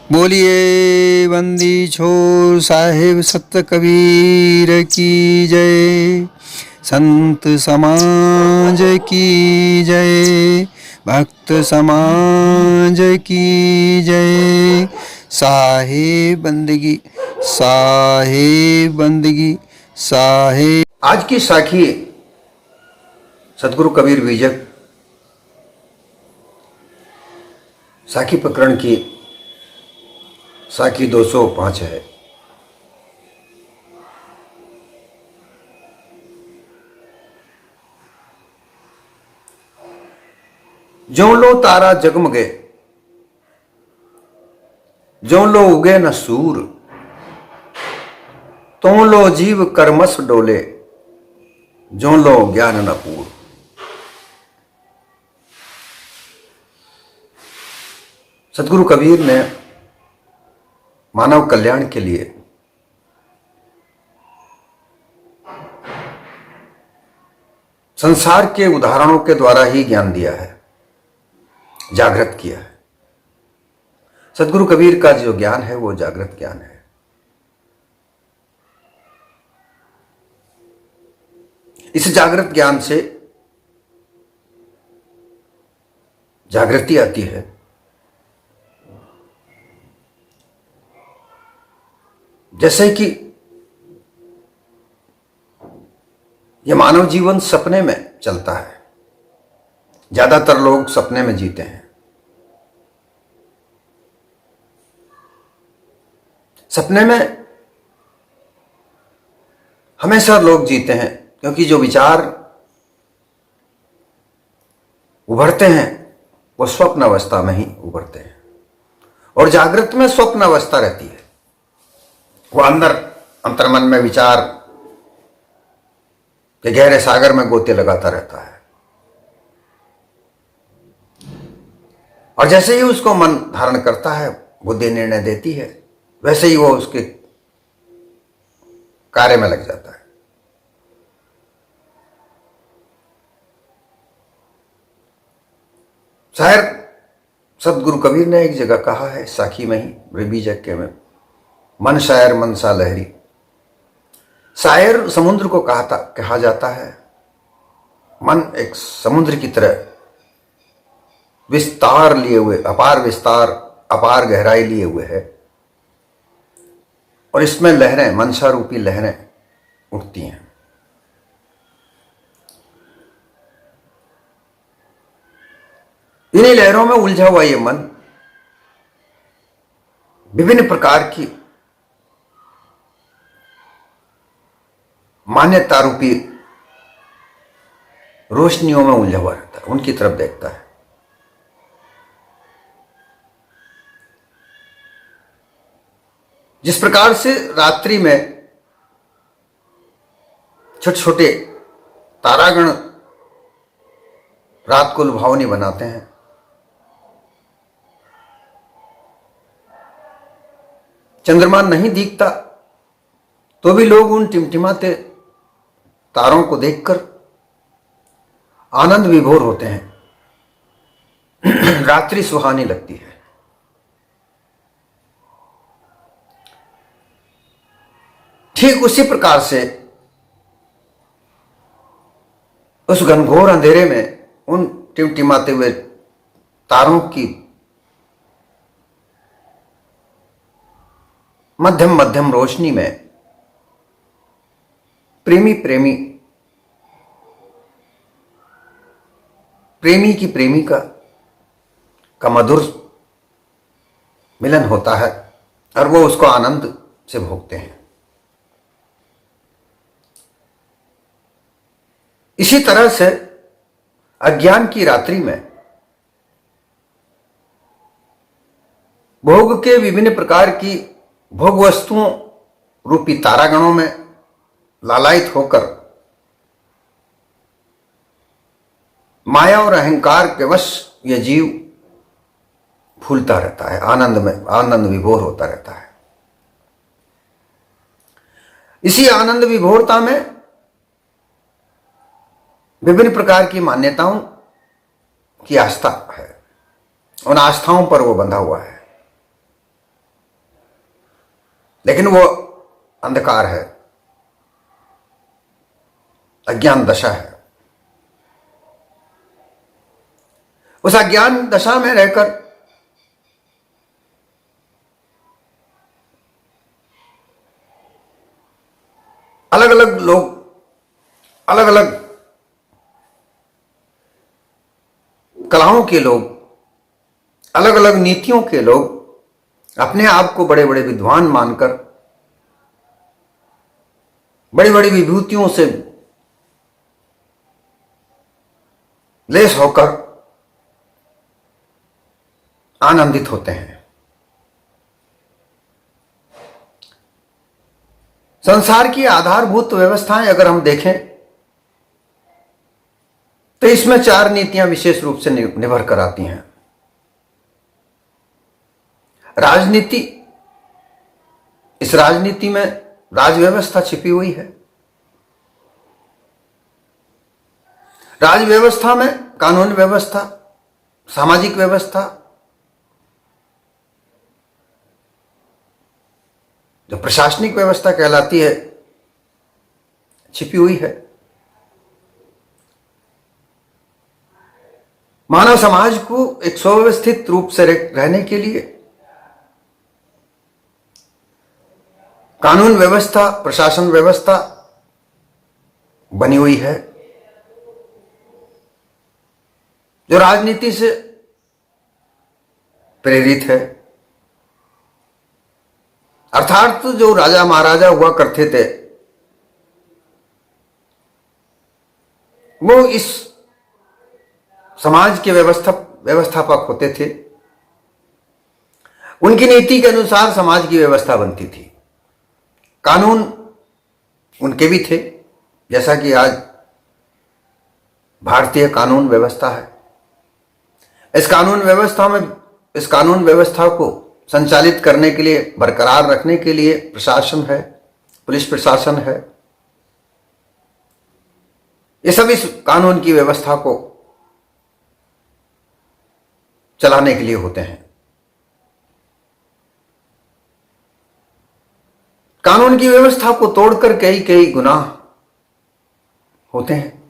बोलिए बंदी छोर साहिब सत कबीर की जय, संत समाज की जय, भक्त समाज की जय। साहिब बंदगी, साहिब बंदगी, साहिब। आज की साखी सतगुरु कबीर बीजक साखी प्रकरण की साखी 205 है। ज्यों लो तारा जगमगे, ज्यों लो उगे न सूर, त्यों लो जीव कर्मस डोले, ज्यों लो ज्ञान न पूर। सतगुरु कबीर ने मानव कल्याण के लिए संसार के उदाहरणों के द्वारा ही ज्ञान दिया है, जागृत किया है। सतगुरु कबीर का जो ज्ञान है वो जागृत ज्ञान है। इस जागृत ज्ञान से जागृति आती है। जैसे कि यह मानव जीवन सपने में चलता है, ज्यादातर लोग सपने में जीते हैं। सपने में हमेशा लोग जीते हैं क्योंकि जो विचार उभरते हैं वो स्वप्न अवस्था में ही उभरते हैं और जागृत में स्वप्न अवस्था रहती है। वो अंदर अंतर्मन में विचार के गहरे सागर में गोते लगाता रहता है और जैसे ही उसको मन धारण करता है, बुद्धि निर्णय देती है, वैसे ही वो उसके कार्य में लग जाता है। शायर सतगुरु कबीर ने एक जगह कहा है, साखी में ही बीजक के में, मन शायर मन सा लहरी। शायर समुद्र को कहा जाता है। मन एक समुद्र की तरह विस्तार लिए हुए, अपार विस्तार, अपार गहराई लिए हुए है और इसमें लहरें, मनसा रूपी लहरें उठती हैं। इन्हीं लहरों में उलझा हुआ ये मन विभिन्न प्रकार की मान्यता रूपी रोशनियों में उलझा हुआ रहता है, उनकी तरफ देखता है। जिस प्रकार से रात्रि में छोटे छोटे तारागण रात को लुभावनी बनाते हैं, चंद्रमा नहीं दिखता तो भी लोग उन टिमटिमाते तारों को देखकर आनंद विभोर होते हैं। रात्रि सुहानी लगती है। ठीक उसी प्रकार से उस घनघोर अंधेरे में उन टिमटिमाते हुए तारों की मध्यम मध्यम रोशनी में प्रेमी की प्रेमिका का मधुर मिलन होता है और वो उसको आनंद से भोगते हैं। इसी तरह से अज्ञान की रात्रि में भोग के विभिन्न प्रकार की भोग वस्तुओं रूपी तारागणों में लालायित होकर माया और अहंकार के वश यह जीव फूलता रहता है, आनंद विभोर होता रहता है। इसी आनंद विभोरता में विभिन्न प्रकार की मान्यताओं की आस्था है, उन आस्थाओं पर वो बंधा हुआ है। लेकिन वो अंधकार है, अज्ञान दशा है। उस अज्ञान दशा में रहकर अलग अलग लोग, अलग अलग कलाओं के लोग, अलग अलग नीतियों के लोग अपने आप को बड़े बड़े विद्वान मानकर, बड़ी बड़ी विभूतियों से लेस होकर आनंदित होते हैं। संसार की आधारभूत व्यवस्थाएं अगर हम देखें तो इसमें 4 नीतियां विशेष रूप से निभर कर आती हैं। राजनीति, इस राजनीति में राज व्यवस्था छिपी हुई है। राज व्यवस्था में कानून व्यवस्था, सामाजिक व्यवस्था, जो प्रशासनिक व्यवस्था कहलाती है, छिपी हुई है। मानव समाज को एक सुव्यवस्थित रूप से रहने के लिए कानून व्यवस्था, प्रशासन व्यवस्था बनी हुई है, जो राजनीति से प्रेरित है। अर्थात जो राजा महाराजा हुआ करते थे वो इस समाज के व्यवस्थापक होते थे। उनकी नीति के अनुसार समाज की व्यवस्था बनती थी। कानून उनके भी थे, जैसा कि आज भारतीय कानून व्यवस्था है। इस कानून व्यवस्था को संचालित करने के लिए, बरकरार रखने के लिए प्रशासन है, पुलिस प्रशासन है। ये सब इस कानून की व्यवस्था को चलाने के लिए होते हैं। कानून की व्यवस्था को तोड़कर कई कई गुनाह होते हैं।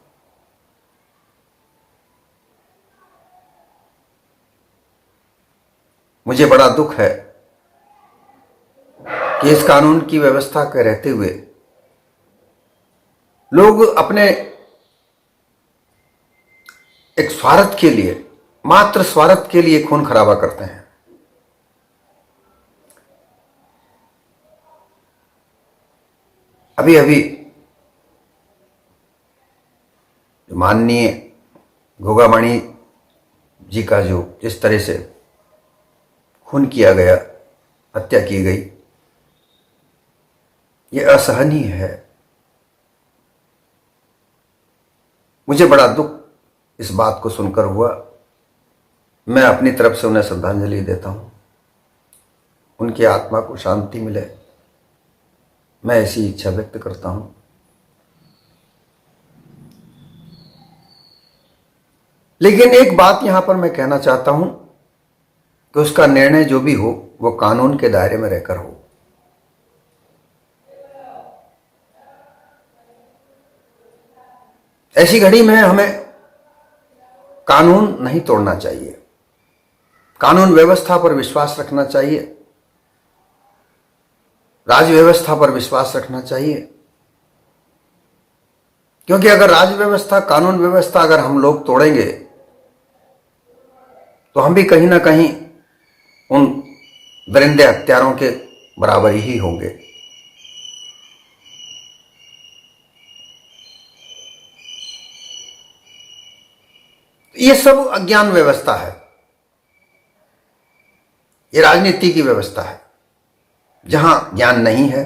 मुझे बड़ा दुख है कि इस कानून की व्यवस्था के रहते हुए लोग अपने एक स्वार्थ के लिए, मात्र स्वार्थ के लिए खून खराबा करते हैं। अभी अभी माननीय गोगामणि जी का जो जिस तरह से खून किया गया, हत्या की गई, ये असहनीय है। मुझे बड़ा दुख इस बात को सुनकर हुआ। मैं अपनी तरफ से उन्हें श्रद्धांजलि देता हूं, उनकी आत्मा को शांति मिले, मैं ऐसी इच्छा व्यक्त करता हूं। लेकिन एक बात यहां पर मैं कहना चाहता हूं कि उसका निर्णय जो भी हो वो कानून के दायरे में रहकर हो। ऐसी घड़ी में हमें कानून नहीं तोड़ना चाहिए, कानून व्यवस्था पर विश्वास रखना चाहिए, राज व्यवस्था पर विश्वास रखना चाहिए। क्योंकि अगर राज व्यवस्था, कानून व्यवस्था अगर हम लोग तोड़ेंगे तो हम भी कहीं ना कहीं उन दरिंदे हत्यारों के बराबर ही होंगे। ये सब अज्ञान व्यवस्था है, ये राजनीति की व्यवस्था है, जहां ज्ञान नहीं है।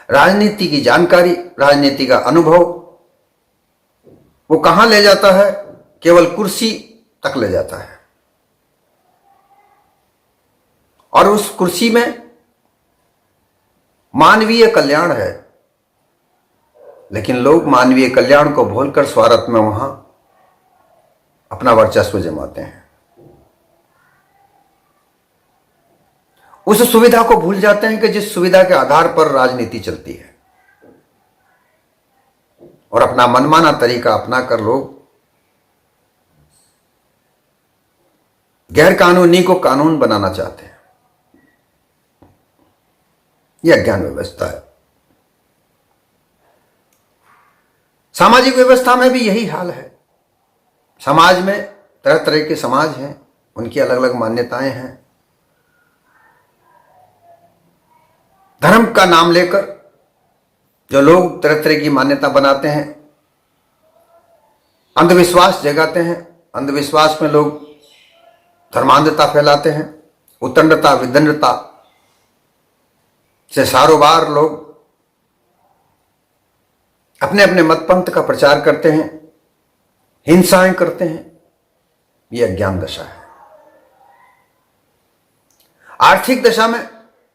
राजनीति की जानकारी, राजनीति का अनुभव वो कहां ले जाता है? केवल कुर्सी तक ले जाता है। और उस कुर्सी में मानवीय कल्याण है, लेकिन लोग मानवीय कल्याण को भूलकर स्वार्थ में वहां अपना वर्चस्व जमाते हैं। उस सुविधा को भूल जाते हैं कि जिस सुविधा के आधार पर राजनीति चलती है, और अपना मनमाना तरीका अपनाकर लोग गैर कानूनी को कानून बनाना चाहते हैं। यह अज्ञान व्यवस्था है। सामाजिक व्यवस्था में भी यही हाल है। समाज में तरह तरह के समाज हैं, उनकी अलग अलग मान्यताएं हैं। धर्म का नाम लेकर जो लोग तरह तरह की मान्यता बनाते हैं, अंधविश्वास जगाते हैं। अंधविश्वास में लोग धर्मांधता फैलाते हैं। उद्दंडता विदंडता से सारोबार लोग अपने अपने मत पंथ का प्रचार करते हैं, हिंसाएं करते हैं। यह अज्ञान दशा है। आर्थिक दशा में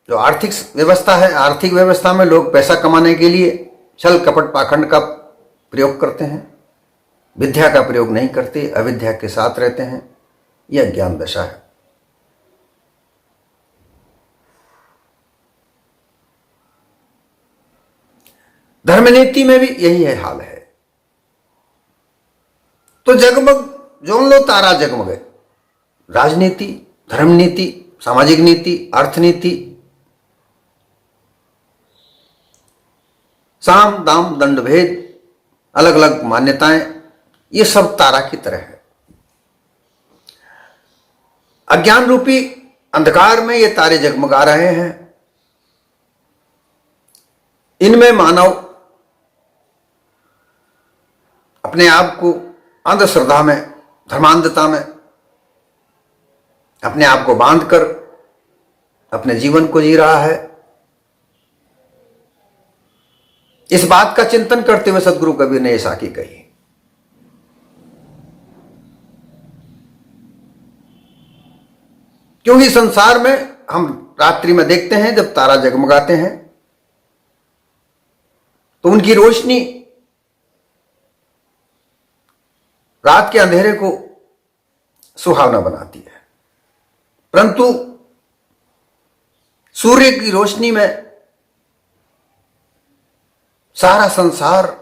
जो आर्थिक व्यवस्था है, आर्थिक व्यवस्था में लोग पैसा कमाने के लिए छल कपट पाखंड का प्रयोग करते हैं, विद्या का प्रयोग नहीं करते, अविद्या के साथ रहते हैं। यह अज्ञान दशा है। धर्मनीति में भी यही है हाल है। तो जगमग जोन लो तारा जगमगे। राजनीति, धर्मनीति, सामाजिक नीति, अर्थनीति, साम दाम दंड भेद, अलग अलग मान्यताएं, ये सब तारा की तरह है। अज्ञान रूपी अंधकार में ये तारे जगमगा रहे हैं। इनमें मानव अपने आप को अंधश्रद्धा में, धर्मांधता में अपने आप को बांधकर अपने जीवन को जी रहा है। इस बात का चिंतन करते हुए सदगुरु कबीर ने ये साखी कही। क्योंकि संसार में हम रात्रि में देखते हैं जब तारा जगमगाते हैं तो उनकी रोशनी रात के अंधेरे को सुहावना बनाती है, परंतु सूर्य की रोशनी में सारा संसार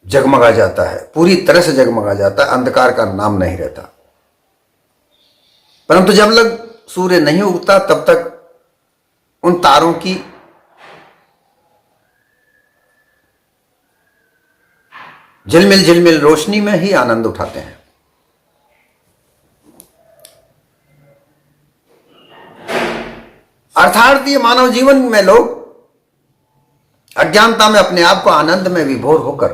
जगमगा जाता है, पूरी तरह से जगमगा जाता है, अंधकार का नाम नहीं रहता। परंतु जब तक सूर्य नहीं उगता तब तक उन तारों की झिलमिल झिलमिल रोशनी में ही आनंद उठाते हैं। अर्थात ये मानव जीवन में लोग अज्ञानता में अपने आप को आनंद में विभोर होकर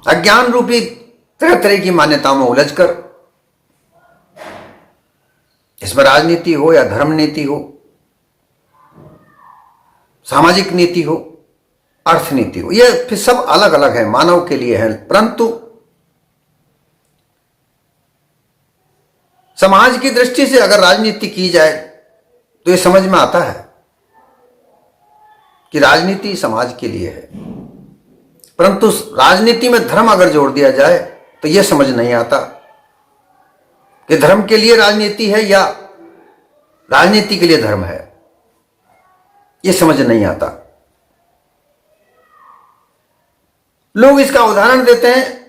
अज्ञान रूपी तरह तरह की मान्यताओं में उलझकर, इसमें राजनीति हो या धर्म नीति हो, सामाजिक नीति हो, अर्थनीति हो, ये फिर सब अलग अलग है, मानव के लिए है। परंतु समाज की दृष्टि से अगर राजनीति की जाए तो ये समझ में आता है कि राजनीति समाज के लिए है। परंतु राजनीति में धर्म अगर जोड़ दिया जाए तो यह समझ नहीं आता कि धर्म के लिए राजनीति है या राजनीति के लिए धर्म है। यह समझ नहीं आता। लोग इसका उदाहरण देते हैं,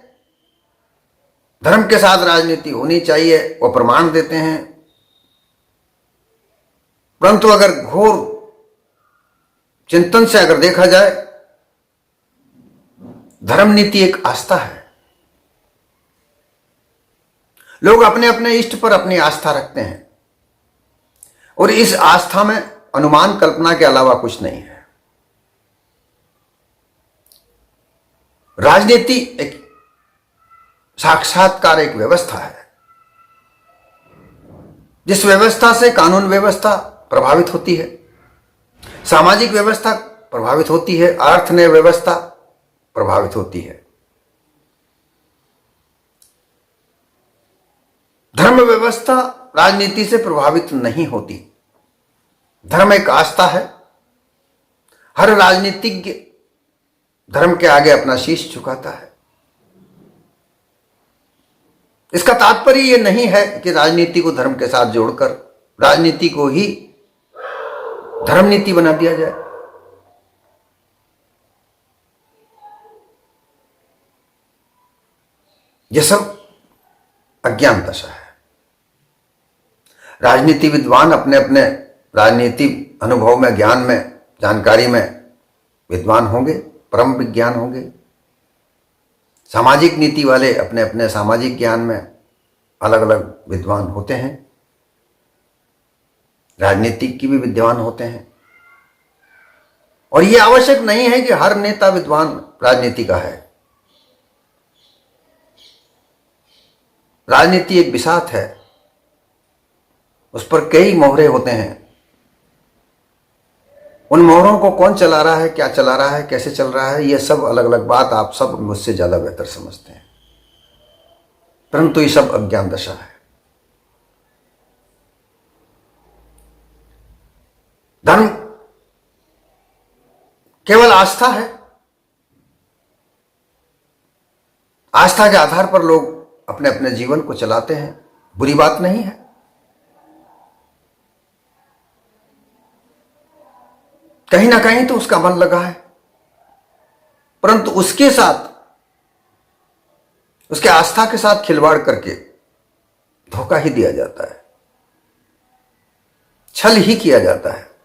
धर्म के साथ राजनीति होनी चाहिए, वो प्रमाण देते हैं। परंतु अगर घोर चिंतन से अगर देखा जाए, धर्म नीति एक आस्था है। लोग अपने अपने इष्ट पर अपनी आस्था रखते हैं और इस आस्था में अनुमान कल्पना के अलावा कुछ नहीं है। राजनीति एक साक्षात्कार, एक व्यवस्था है जिस व्यवस्था से कानून व्यवस्था प्रभावित होती है, सामाजिक व्यवस्था प्रभावित होती है, अर्थनय व्यवस्था प्रभावित होती है। धर्म व्यवस्था राजनीति से प्रभावित नहीं होती। धर्म एक आस्था है। हर राजनीतिज्ञ धर्म के आगे अपना शीश झुकाता है। इसका तात्पर्य यह नहीं है कि राजनीति को धर्म के साथ जोड़कर राजनीति को ही धर्म नीति बना दिया जाए। यह सब अज्ञान दशा है। राजनीति विद्वान अपने अपने राजनीति अनुभव में, ज्ञान में, जानकारी में विद्वान होंगे, परम विज्ञान होंगे। सामाजिक नीति वाले अपने अपने सामाजिक ज्ञान में अलग अलग विद्वान होते हैं। राजनीतिक की भी विद्वान होते हैं। और यह आवश्यक नहीं है कि हर नेता विद्वान राजनीति का है। राजनीति एक बिसात है, उस पर कई मोहरे होते हैं। उन मोहरों को कौन चला रहा है, क्या चला रहा है, कैसे चल रहा है, यह सब अलग अलग बात आप सब मुझसे ज्यादा बेहतर समझते हैं। परंतु ये सब अज्ञान दशा है। धर्म केवल आस्था है। आस्था के आधार पर लोग अपने अपने जीवन को चलाते हैं, बुरी बात नहीं है। कहीं ना कहीं तो उसका मन लगा है, परंतु उसके साथ, उसके आस्था के साथ खिलवाड़ करके धोखा ही दिया जाता है, छल ही किया जाता है।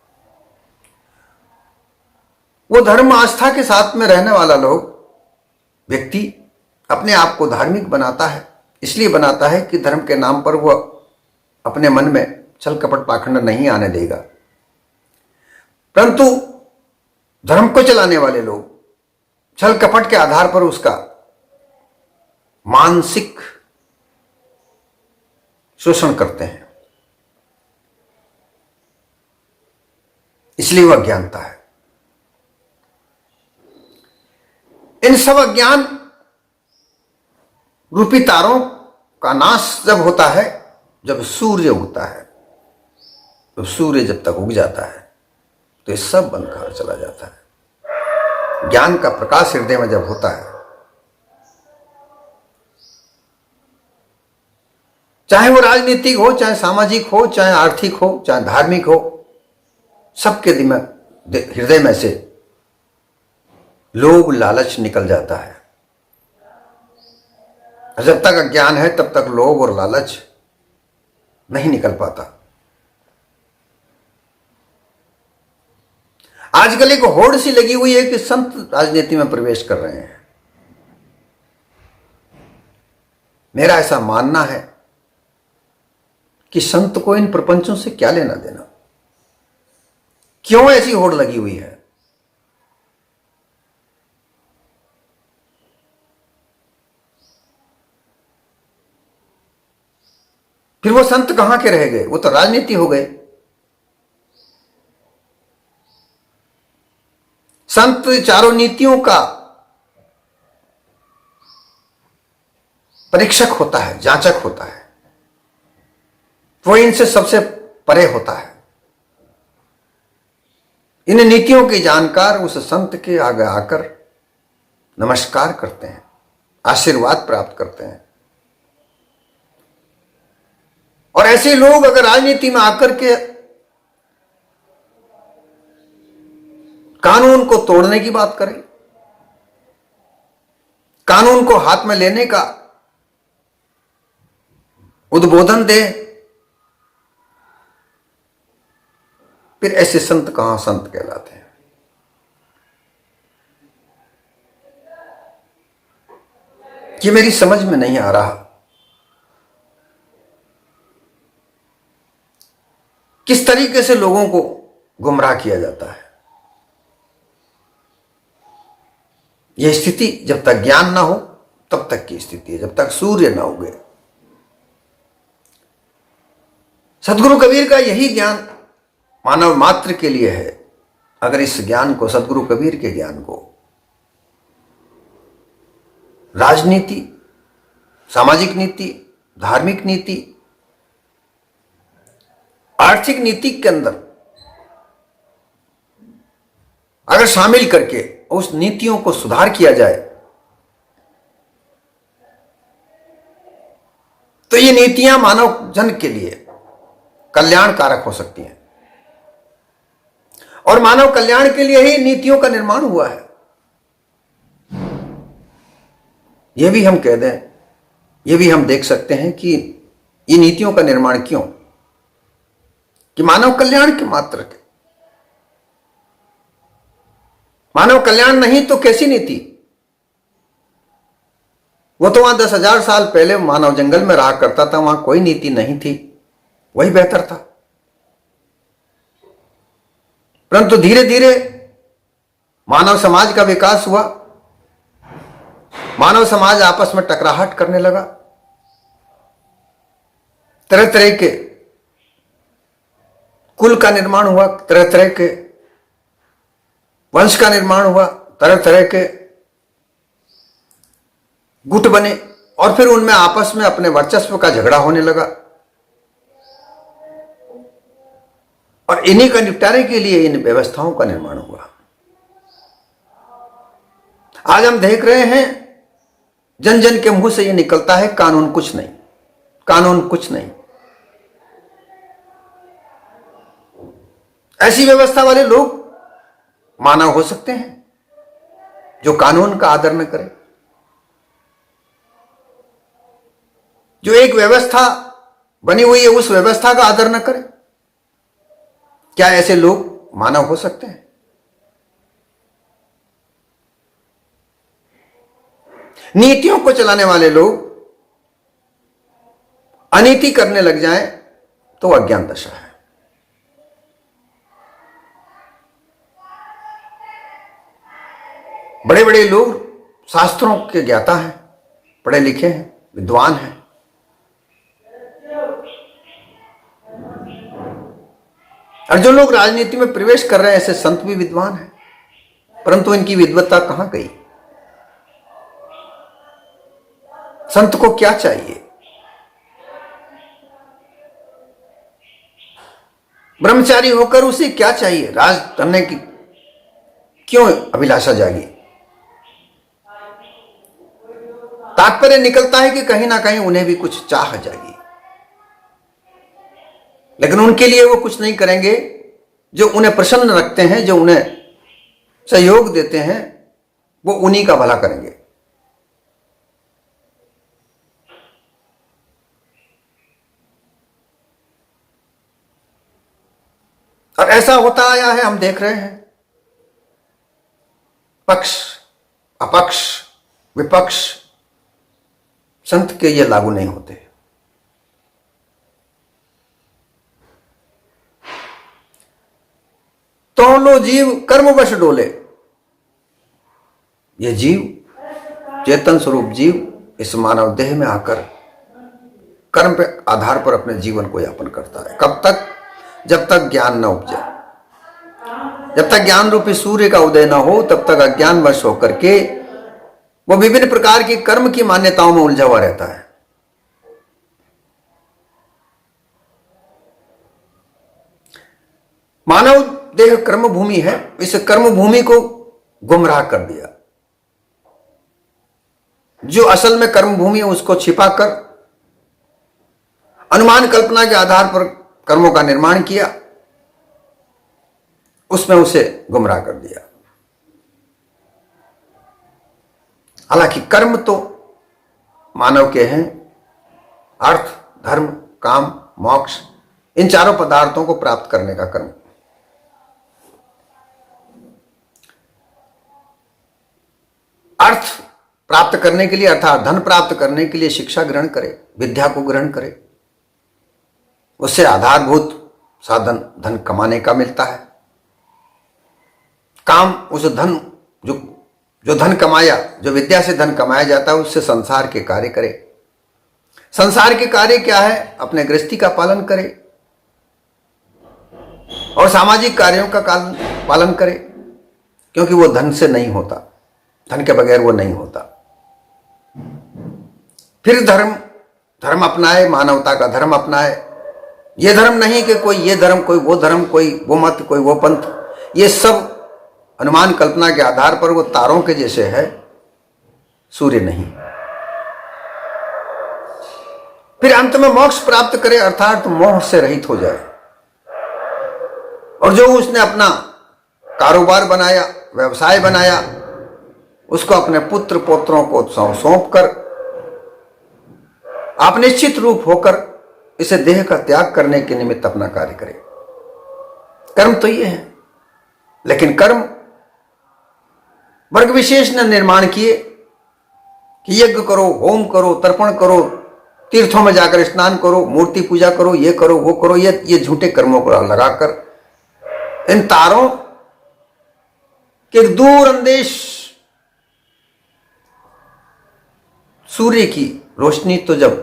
वो धर्म आस्था के साथ में रहने वाला व्यक्ति अपने आप को धार्मिक बनाता है। इसलिए बनाता है कि धर्म के नाम पर वो अपने मन में छल कपट पाखंड नहीं आने देगा। परंतु धर्म को चलाने वाले लोग छल कपट के आधार पर उसका मानसिक शोषण करते हैं। इसलिए वह अज्ञानता है। इन सब अज्ञान रूपी तारों का नाश जब होता है, जब सूर्य उगता है, तो सूर्य जब तक उग जाता है तो ये सब अंधकार चला जाता है। ज्ञान का प्रकाश हृदय में जब होता है, चाहे वो राजनीतिक हो, चाहे सामाजिक हो, चाहे आर्थिक हो, चाहे धार्मिक हो, सबके हृदय में से लोभ लालच निकल जाता है। जब तक अज्ञान है तब तक लोभ और लालच नहीं निकल पाता। आजकल एक होड़ सी लगी हुई है कि संत राजनीति में प्रवेश कर रहे हैं। मेरा ऐसा मानना है कि संत को इन प्रपंचों से क्या लेना देना। क्यों ऐसी होड़ लगी हुई है? फिर वो संत कहां के रह गए? वो तो राजनीति हो गए। संत चारों नीतियों का परीक्षक होता है, जांचक होता है। वो इनसे सबसे परे होता है। इन नीतियों के जानकार उस संत के आगे आकर नमस्कार करते हैं, आशीर्वाद प्राप्त करते हैं। और ऐसे लोग अगर राजनीति में आकर के कानून को तोड़ने की बात करें, कानून को हाथ में लेने का उद्बोधन दे, फिर ऐसे संत कहां संत कहलाते हैं? ये मेरी समझ में नहीं आ रहा। किस तरीके से लोगों को गुमराह किया जाता है। यह स्थिति जब तक ज्ञान ना हो तब तक की स्थिति है, जब तक सूर्य ना उगे। सदगुरु कबीर का यही ज्ञान मानव मात्र के लिए है। अगर इस ज्ञान को, सदगुरु कबीर के ज्ञान को राजनीति, सामाजिक नीति, धार्मिक नीति, आर्थिक नीति के अंदर अगर शामिल करके उस नीतियों को सुधार किया जाए तो ये नीतियां मानव जन के लिए कल्याण कारक हो सकती हैं। और मानव कल्याण के लिए ही नीतियों का निर्माण हुआ है। यह भी हम कह दें, यह भी हम देख सकते हैं कि ये नीतियों का निर्माण क्यों, कि मानव कल्याण के मात्र के। मानव कल्याण नहीं तो कैसी नीति? वो तो वहां 10,000 साल पहले मानव जंगल में रहा करता था, वहां कोई नीति नहीं थी, वही बेहतर था। परंतु धीरे धीरे मानव समाज का विकास हुआ, मानव समाज आपस में टकराहट करने लगा, तरह तरह के कुल का निर्माण हुआ, तरह तरह के वंश का निर्माण हुआ, तरह तरह के गुट बने, और फिर उनमें आपस में अपने वर्चस्व का झगड़ा होने लगा। और इन्हीं का निपटारे के लिए इन व्यवस्थाओं का निर्माण हुआ। आज हम देख रहे हैं जन जन के मुंह से ये निकलता है, कानून कुछ नहीं, कानून कुछ नहीं। ऐसी व्यवस्था वाले लोग मानव हो सकते हैं जो कानून का आदर न करें, जो एक व्यवस्था बनी हुई है उस व्यवस्था का आदर न करें? क्या ऐसे लोग मानव हो सकते हैं? नीतियों को चलाने वाले लोग अनीति करने लग जाएं तो अज्ञान दशा है। बड़े बड़े लोग शास्त्रों के ज्ञाता हैं, पढ़े लिखे हैं, विद्वान हैं, और जो लोग राजनीति में प्रवेश कर रहे हैं ऐसे संत भी विद्वान हैं, परंतु इनकी विद्वत्ता कहां गई? संत को क्या चाहिए? ब्रह्मचारी होकर उसे क्या चाहिए? राज करने की क्यों अभिलाषा जागी? तात्पर्य निकलता है कि कहीं ना कहीं उन्हें भी कुछ चाह जागी, लेकिन उनके लिए वो कुछ नहीं करेंगे। जो उन्हें प्रसन्न रखते हैं, जो उन्हें सहयोग देते हैं, वो उन्हीं का भला करेंगे। और ऐसा होता आया है, हम देख रहे हैं। पक्ष अपक्ष विपक्ष संत के ये लागू नहीं होते। तो लो जीव कर्मवश डोले। ये जीव, चेतन स्वरूप जीव इस मानव देह में आकर कर्म पे आधार पर अपने जीवन को यापन करता है। कब तक? जब तक ज्ञान न उपजे, जब तक ज्ञान रूपी सूर्य का उदय न हो, तब तक अज्ञान वश होकर के वो विभिन्न प्रकार की कर्म की मान्यताओं में उलझा हुआ रहता है। मानव देह कर्म भूमि है, इस कर्म भूमि को गुमराह कर दिया। जो असल में कर्म भूमि है उसको छिपाकर अनुमान कल्पना के आधार पर कर्मों का निर्माण किया, उसमें उसे गुमराह कर दिया। हालांकि कर्म तो मानव के हैं। अर्थ, धर्म, काम, मोक्ष, इन चारों पदार्थों को प्राप्त करने का कर्म। अर्थ प्राप्त करने के लिए अर्थात धन प्राप्त करने के लिए शिक्षा ग्रहण करे, विद्या को ग्रहण करे, उससे आधारभूत साधन धन कमाने का मिलता है। काम, उस धन जो धन कमाया, जो विद्या से धन कमाया जाता है, उससे संसार के कार्य करे। संसार के कार्य क्या है? अपने गृहस्थी का पालन करे और सामाजिक कार्यों का पालन करे, क्योंकि वो धन से नहीं होता, धन के बगैर वो नहीं होता। फिर धर्म अपनाए, मानवता का धर्म अपनाए। ये धर्म नहीं कि कोई ये धर्म, कोई वो धर्म, कोई वो मत, कोई वो पंथ। ये सब अनुमान कल्पना के आधार पर वो तारों के जैसे है, सूर्य नहीं। फिर अंत में मोक्ष प्राप्त करे, अर्थात मोह से रहित हो जाए। और जो उसने अपना कारोबार बनाया, व्यवसाय बनाया, उसको अपने पुत्र पौत्रों को सौंप कर आप निश्चित रूप होकर इसे देह का त्याग करने के निमित्त अपना कार्य करें। कर्म तो ये है, लेकिन कर्म वर्ग विशेष ने निर्माण किए कि यज्ञ करो, होम करो, तर्पण करो, तीर्थों में जाकर स्नान करो, मूर्ति पूजा करो, ये करो, वो करो। ये झूठे कर्मों को लगाकर इन तारों के दूर अंदेश सूर्य की रोशनी तो जब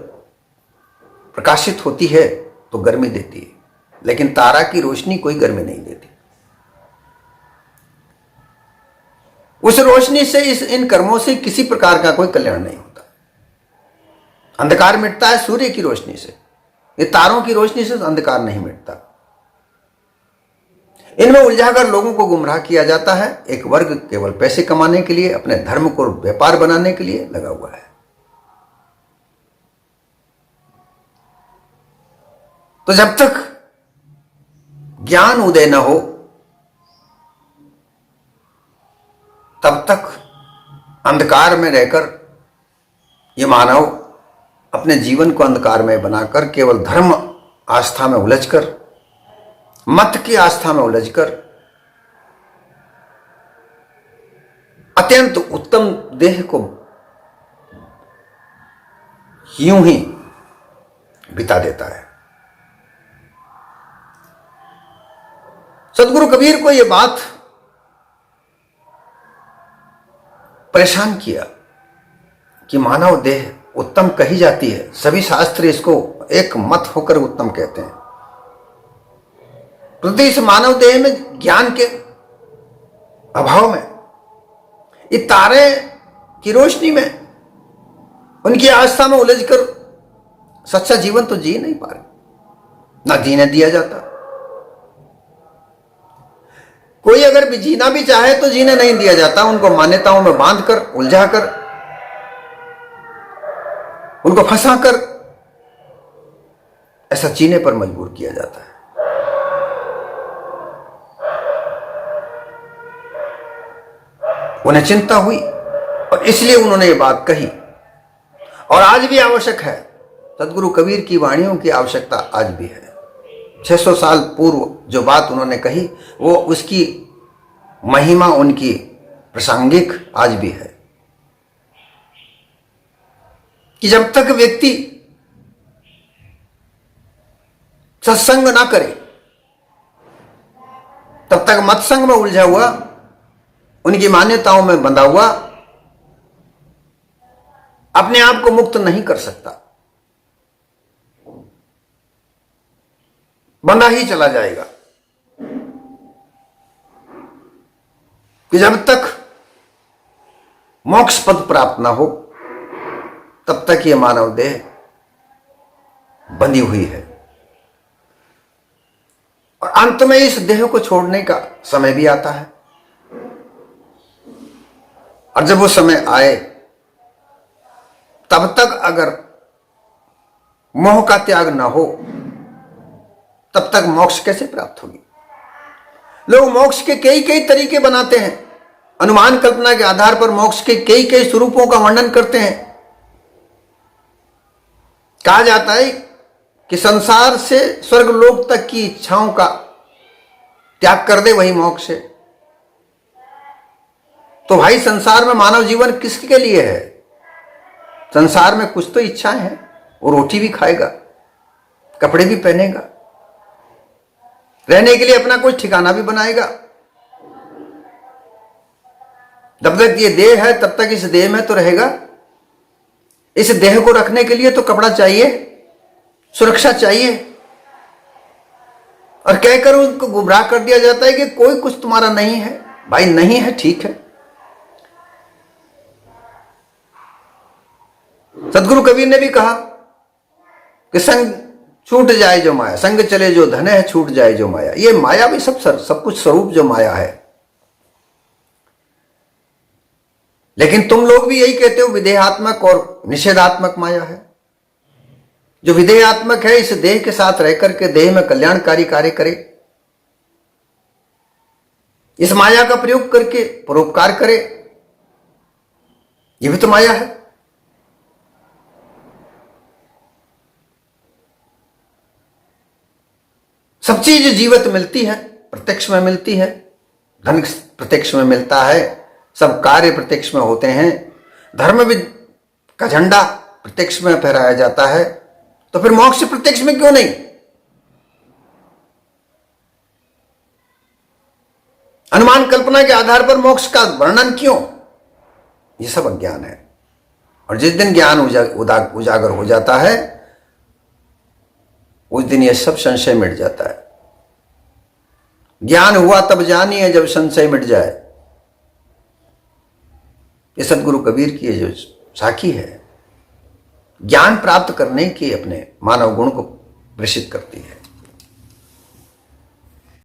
प्रकाशित होती है तो गर्मी देती है, लेकिन तारा की रोशनी कोई गर्मी नहीं देती। उस रोशनी से इन कर्मों से किसी प्रकार का कोई कल्याण नहीं होता। अंधकार मिटता है सूर्य की रोशनी से, ये तारों की रोशनी से अंधकार नहीं मिटता। इनमें उलझाकर लोगों को गुमराह किया जाता है। एक वर्ग केवल पैसे कमाने के लिए, अपने धर्म को व्यापार बनाने के लिए लगा हुआ है। तो जब तक ज्ञान उदय न हो तब तक अंधकार में रहकर ये मानव अपने जीवन को अंधकार में बनाकर केवल धर्म आस्था में उलझकर, मत की आस्था में उलझकर अत्यंत उत्तम देह को यूं ही बिता देता है। सदगुरु कबीर को यह बात परेशान किया कि मानव देह उत्तम कही जाती है, सभी शास्त्र इसको एक मत होकर उत्तम कहते हैं, परंतु इस मानव देह में ज्ञान के अभाव में, ये तारे की रोशनी में, उनकी आस्था में उलझकर सच्चा जीवन तो जी नहीं पा रहे, ना जीने दिया जाता। कोई अगर भी जीना भी चाहे तो जीने नहीं दिया जाता, उनको मान्यताओं में बांधकर, उलझाकर, उनको फंसाकर ऐसा जीने पर मजबूर किया जाता है। उन्हें चिंता हुई और इसलिए उन्होंने ये बात कही। और आज भी आवश्यक है, सदगुरु कबीर की वाणियों की आवश्यकता आज भी है। 600 साल पूर्व जो बात उन्होंने कही वो उसकी महिमा, उनकी प्रासंगिक आज भी है कि जब तक व्यक्ति सत्संग ना करे तब तक मत्संग में उलझा हुआ, उनकी मान्यताओं में बंधा हुआ अपने आप को मुक्त नहीं कर सकता, बंधा ही चला जाएगा। कि जब तक मोक्ष पद प्राप्त ना हो तब तक ये मानव देह बंधी हुई है और अंत में इस देह को छोड़ने का समय भी आता है। और जब वो समय आए तब तक अगर मोह का त्याग ना हो तब तक मोक्ष कैसे प्राप्त होगी। लोग मोक्ष के कई कई तरीके बनाते हैं, अनुमान कल्पना के आधार पर मोक्ष के कई कई स्वरूपों का वर्णन करते हैं। कहा जाता है कि संसार से स्वर्गलोक तक की इच्छाओं का त्याग कर दे वही मोक्ष है। तो भाई संसार में मानव जीवन किसके लिए है? संसार में कुछ तो इच्छाएं हैं, वो रोटी भी खाएगा, कपड़े भी पहनेगा, रहने के लिए अपना कोई ठिकाना भी बनाएगा। जब तक ये देह है तब तक इस देह में तो रहेगा। इस देह को रखने के लिए तो कपड़ा चाहिए, सुरक्षा चाहिए, और कहकर उनको गुमराह कर दिया जाता है कि कोई कुछ तुम्हारा नहीं है। भाई नहीं है, ठीक है। सदगुरु कबीर ने भी कहा कि संग छूट जाए जो माया, संग चले जो धन है, छूट जाए जो माया। ये माया भी सब कुछ स्वरूप जो माया है। लेकिन तुम लोग भी यही कहते हो विदेहात्मक और निषेधात्मक माया है। जो विधेयात्मक है, इस देह के साथ रह करके देह में कल्याणकारी कार्य करे, इस माया का प्रयोग करके परोपकार करे, यह भी तो माया है। सब चीज जीवित मिलती है, प्रत्यक्ष में मिलती है, धन प्रत्यक्ष में मिलता है, सब कार्य प्रत्यक्ष में होते हैं, धर्म भी का झंडा प्रत्यक्ष में फहराया जाता है, तो फिर मोक्ष प्रत्यक्ष में क्यों नहीं? अनुमान कल्पना के आधार पर मोक्ष का वर्णन क्यों? यह सब अज्ञान है। और जिस दिन ज्ञान उजागर हो जाता है, उस दिन यह सब संशय मिट जाता है। ज्ञान हुआ तब जानिए जब संशय मिट जाए। ये सदगुरु कबीर की जो साखी है, ज्ञान प्राप्त करने के अपने मानव गुण को प्रेषित करती है।